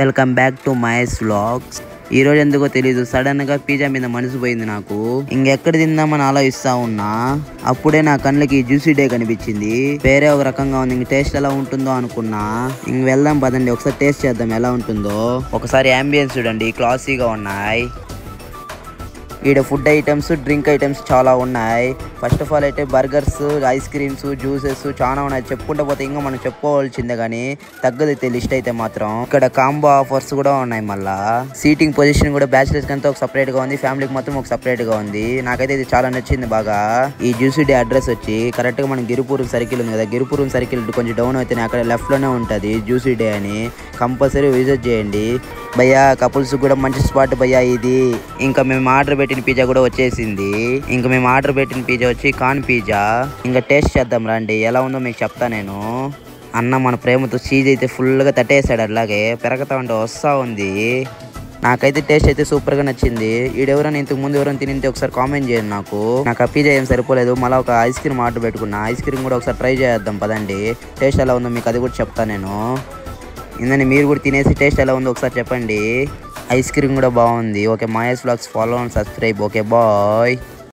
Welcome back to Mahesh vlogs. ఈ రోజు ఎందుకో తెలీదు సడన్ గా పిజ్జా మీద మనసు పోయింది నాకు. ఇంకెక్కడ తిందామని ఆలోచిస్తా ఉన్నా. అప్పుడే నా కళ్ళకి జ్యూసీ డే కనిపించింది. వేరే ఒక రకంగా ఉంది. ఇంక టేస్ట్ ఎలా ఉంటుందో అనుకున్నా. ఇంక వెళ్దాం పదండి, ఒకసారి టేస్ట్ చేద్దాం ఎలా ఉంటుందో. ఒకసారి అంబియన్స్ చూడండి, క్లాసీగా ఉన్నాయి. ఈడ ఫుడ్ ఐటమ్స్, డ్రింక్ ఐటమ్స్ చాలా ఉన్నాయి. ఫస్ట్ ఆఫ్ ఆల్ అయితే బర్గర్స్, ఐస్ క్రీమ్స్, జ్యూసెస్ చాలా ఉన్నాయి. చెప్పుకుంటూ పోతే ఇంకా మనం చెప్పుకోవాల్సిందే కానీ తగ్గదైతే లిస్ట్ అయితే మాత్రం. ఇక్కడ కాంబో ఆఫర్స్ కూడా ఉన్నాయి. మళ్ళా సీటింగ్ పొజిషన్ కూడా బ్యాచిలర్స్ కంతా ఒక సపరేట్ గా ఉంది, ఫ్యామిలీకి మొత్తం ఒక సపరేట్ గా ఉంది. నాకైతే ఇది చాలా నచ్చింది బాగా. ఈ జ్యూసీ డే అడ్రస్ వచ్చి కరెక్ట్ గా మనం గిరిపురం సర్కిల్ ఉంది కదా, గిరిపురం సర్కిల్ కొంచెం డౌన్ అయితే అక్కడ లెఫ్ట్ లోనే ఉంటది జ్యూసీ డే అని. కంపల్సరీ విజిట్ చేయండి భయ్యా. కపుల్స్ కూడా మంచి స్పాట్ భయ్యా ఇది. ఇంకా మేము ఆర్డర్ పెట్టిన పిజ్జా కూడా వచ్చేసింది. ఇంకా మేము ఆర్డర్ పెట్టిన పిజ్జా వచ్చి కార్న్ పిజ్జా. ఇంకా టేస్ట్ చేద్దాం రండి, ఎలా ఉందో మీకు చెప్తా నేను. అన్న మన ప్రేమతో చీజ్ అయితే ఫుల్ గా తట్టేసాడు, అలాగే పెరగతా ఉంటే వస్తా ఉంది. నాకైతే టేస్ట్ అయితే సూపర్ గా నచ్చింది. ఈడెవరైనా ఇంతకు ముందు ఎవరైనా తినింటే ఒకసారి కామెంట్ చేయండి నాకు ఆ పిజ్జా ఏం సరిపోలేదు. మళ్ళీ ఒక ఐస్ క్రీమ్ ఆర్డర్ పెట్టుకున్నా. ఐస్ క్రీమ్ కూడా ఒకసారి ట్రై చేద్దాం పదండి. టేస్ట్ ఎలా ఉందో మీకు అది కూడా చెప్తా నేను. ఇందని మీరు కూడా తినేసి టేస్ట్ ఎలా ఉందో ఒకసారి చెప్పండి. ఐస్ క్రీమ్ కూడా బాగుంది. Okay, Mahesh vlogs follow and subscribe. Okay, bye.